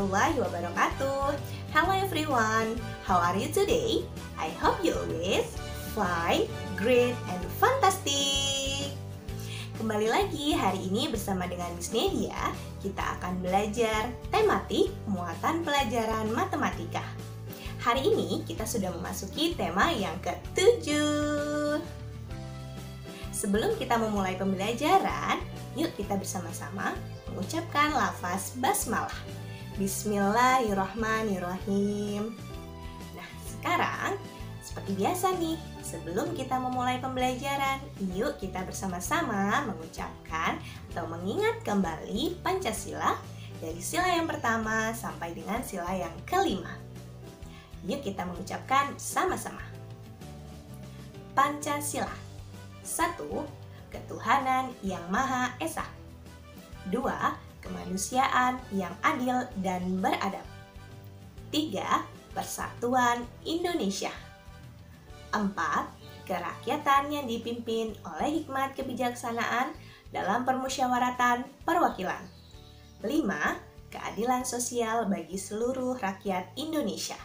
warahmatullahi wabarakatuh. Hello everyone, how are you today? I hope you always fine, great, and fantastic. Kembali lagi hari ini bersama dengan Miss Nedia, kita akan belajar tematik muatan pelajaran matematika. Hari ini kita sudah memasuki tema yang ke-7. Sebelum kita memulai pembelajaran, yuk kita bersama-sama mengucapkan lafaz basmalah. Bismillahirrahmanirrahim. Nah, sekarang seperti biasa nih, sebelum kita memulai pembelajaran, yuk kita bersama-sama mengucapkan atau mengingat kembali Pancasila dari sila yang pertama sampai dengan sila yang kelima. Yuk kita mengucapkan sama-sama. Pancasila. 1. Ketuhanan yang Maha Esa. 2. Kemanusiaan yang adil dan beradab. 3. Persatuan Indonesia. 4. Kerakyatan yang dipimpin oleh hikmat kebijaksanaan dalam permusyawaratan perwakilan. 5. Keadilan sosial bagi seluruh rakyat Indonesia.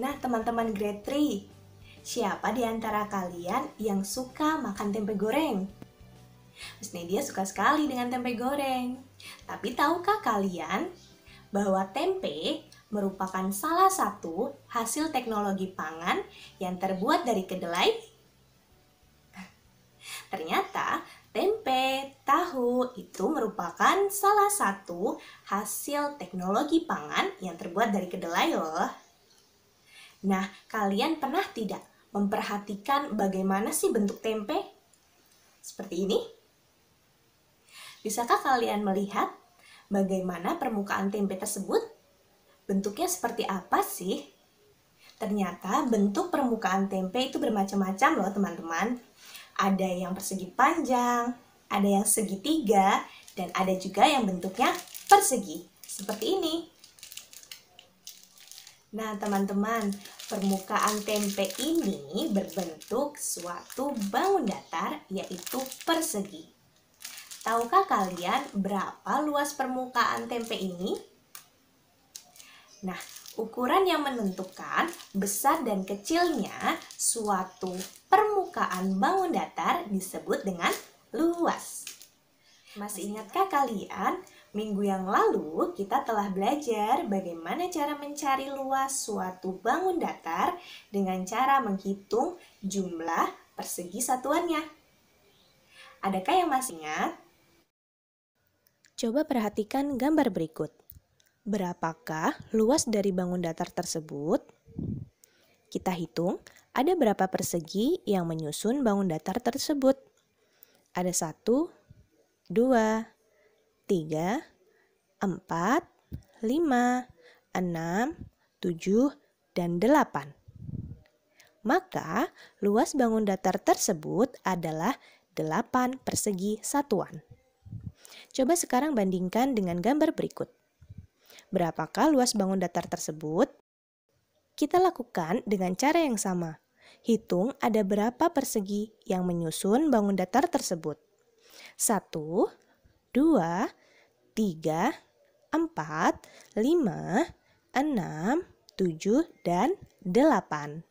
Nah, teman-teman grade 3, siapa di antara kalian yang suka makan tempe goreng? Miss Nedia suka sekali dengan tempe goreng. Tapi tahukah kalian bahwa tempe merupakan salah satu hasil teknologi pangan yang terbuat dari kedelai? Ternyata tempe, tahu itu merupakan salah satu hasil teknologi pangan yang terbuat dari kedelai loh. Nah, kalian pernah tidak memperhatikan bagaimana sih bentuk tempe? Seperti ini. Bisakah kalian melihat bagaimana permukaan tempe tersebut? Bentuknya seperti apa sih? Ternyata bentuk permukaan tempe itu bermacam-macam loh teman-teman. Ada yang persegi panjang, ada yang segitiga, dan ada juga yang bentuknya persegi. Seperti ini. Nah teman-teman, permukaan tempe ini berbentuk suatu bangun datar yaitu persegi. Tahukah kalian berapa luas permukaan tempe ini? Nah, ukuran yang menentukan besar dan kecilnya suatu permukaan bangun datar disebut dengan luas. Masih ingatkah kalian? Minggu yang lalu kita telah belajar bagaimana cara mencari luas suatu bangun datar dengan cara menghitung jumlah persegi satuannya. Adakah yang masih ingat? Coba perhatikan gambar berikut. Berapakah luas dari bangun datar tersebut? Kita hitung ada berapa persegi yang menyusun bangun datar tersebut. Ada 1, 2, 3, 4, 5, 6, 7, dan 8. Maka, luas bangun datar tersebut adalah 8 persegi satuan. Coba sekarang bandingkan dengan gambar berikut. Berapakah luas bangun datar tersebut? Kita lakukan dengan cara yang sama. Hitung ada berapa persegi yang menyusun bangun datar tersebut. 1, 2, 3, 4, 5, 6, 7, dan 8.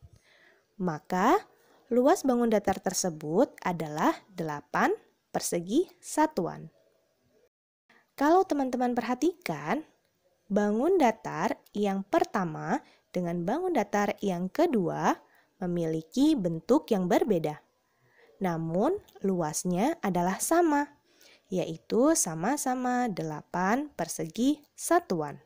Maka, luas bangun datar tersebut adalah 8 persegi satuan. Kalau teman-teman perhatikan, bangun datar yang pertama dengan bangun datar yang kedua memiliki bentuk yang berbeda. Namun, luasnya adalah sama, yaitu sama-sama 8 persegi satuan.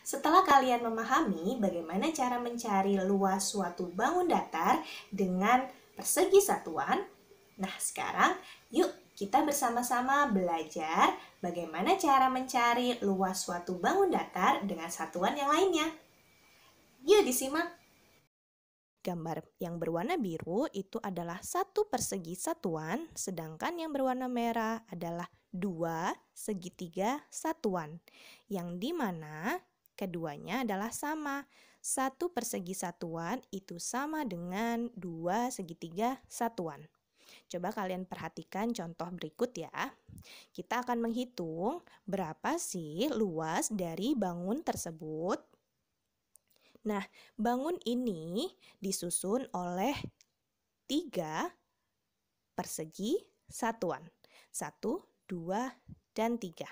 Setelah kalian memahami bagaimana cara mencari luas suatu bangun datar dengan persegi satuan, nah sekarang yuk kita bersama-sama belajar bagaimana cara mencari luas suatu bangun datar dengan satuan yang lainnya. Yuk disimak. Gambar yang berwarna biru itu adalah 1 persegi satuan, sedangkan yang berwarna merah adalah 2 segitiga satuan, yang dimana keduanya adalah sama. 1 persegi satuan itu sama dengan 2 segitiga satuan. Coba kalian perhatikan contoh berikut ya. Kita akan menghitung berapa sih luas dari bangun tersebut. Nah, bangun ini disusun oleh 3 persegi satuan. 1, 2, dan 3.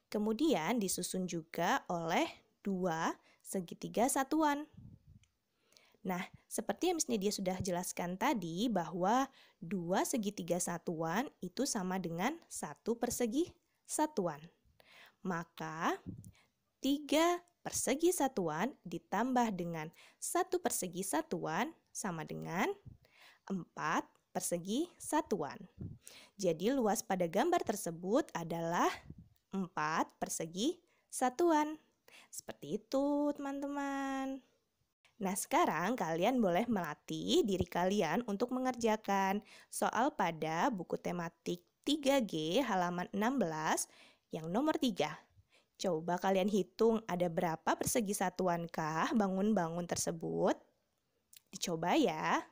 Kemudian disusun juga oleh 2 segitiga satuan. Nah, seperti yang Miss Nidia sudah jelaskan tadi bahwa 2 segitiga satuan itu sama dengan 1 persegi satuan. Maka 3 persegi satuan ditambah dengan 1 persegi satuan sama dengan 4 persegi satuan. Jadi luas pada gambar tersebut adalah 4 persegi satuan. Seperti itu, teman-teman. Nah, sekarang kalian boleh melatih diri kalian untuk mengerjakan soal pada buku tematik 3G halaman 16 yang nomor 3. Coba kalian hitung ada berapa persegi satuankah bangun-bangun tersebut? Dicoba ya.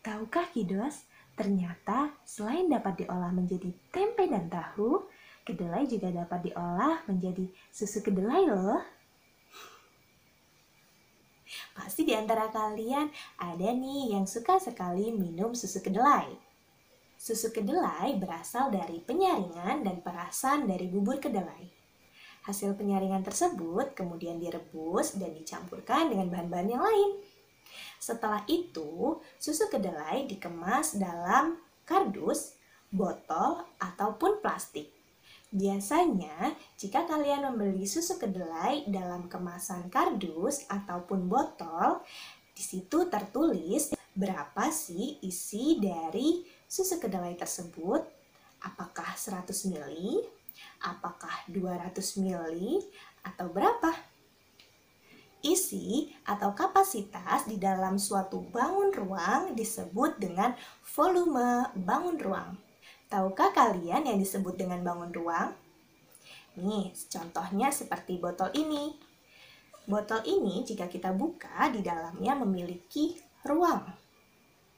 Tahukah Kiddos, ternyata selain dapat diolah menjadi tempe dan tahu, kedelai juga dapat diolah menjadi susu kedelai loh. Pasti di antara kalian ada nih yang suka sekali minum susu kedelai. Susu kedelai berasal dari penyaringan dan perasan dari bubur kedelai. Hasil penyaringan tersebut kemudian direbus dan dicampurkan dengan bahan-bahan yang lain. Setelah itu, susu kedelai dikemas dalam kardus, botol, ataupun plastik. Biasanya, jika kalian membeli susu kedelai dalam kemasan kardus ataupun botol, di situ tertulis berapa sih isi dari susu kedelai tersebut. Apakah 100 ml, apakah 200 ml, atau berapa? Isi atau kapasitas di dalam suatu bangun ruang disebut dengan volume bangun ruang. Tahukah kalian yang disebut dengan bangun ruang? Nih, contohnya seperti botol ini. Botol ini jika kita buka, di dalamnya memiliki ruang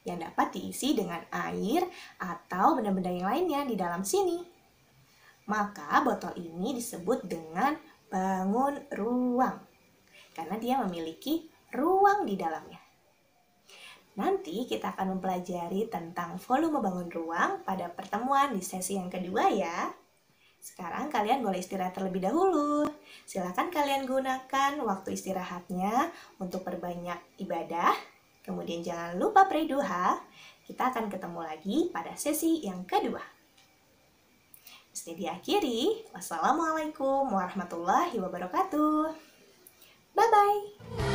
yang dapat diisi dengan air atau benda-benda yang lainnya di dalam sini. Maka botol ini disebut dengan bangun ruang karena dia memiliki ruang di dalamnya. Nanti kita akan mempelajari tentang volume bangun ruang pada pertemuan di sesi yang kedua ya. Sekarang kalian boleh istirahat terlebih dahulu. Silakan kalian gunakan waktu istirahatnya untuk perbanyak ibadah. Kemudian jangan lupa pray duha. Kita akan ketemu lagi pada sesi yang kedua. Mesti diakhiri. Wassalamualaikum warahmatullahi wabarakatuh. Bye-bye.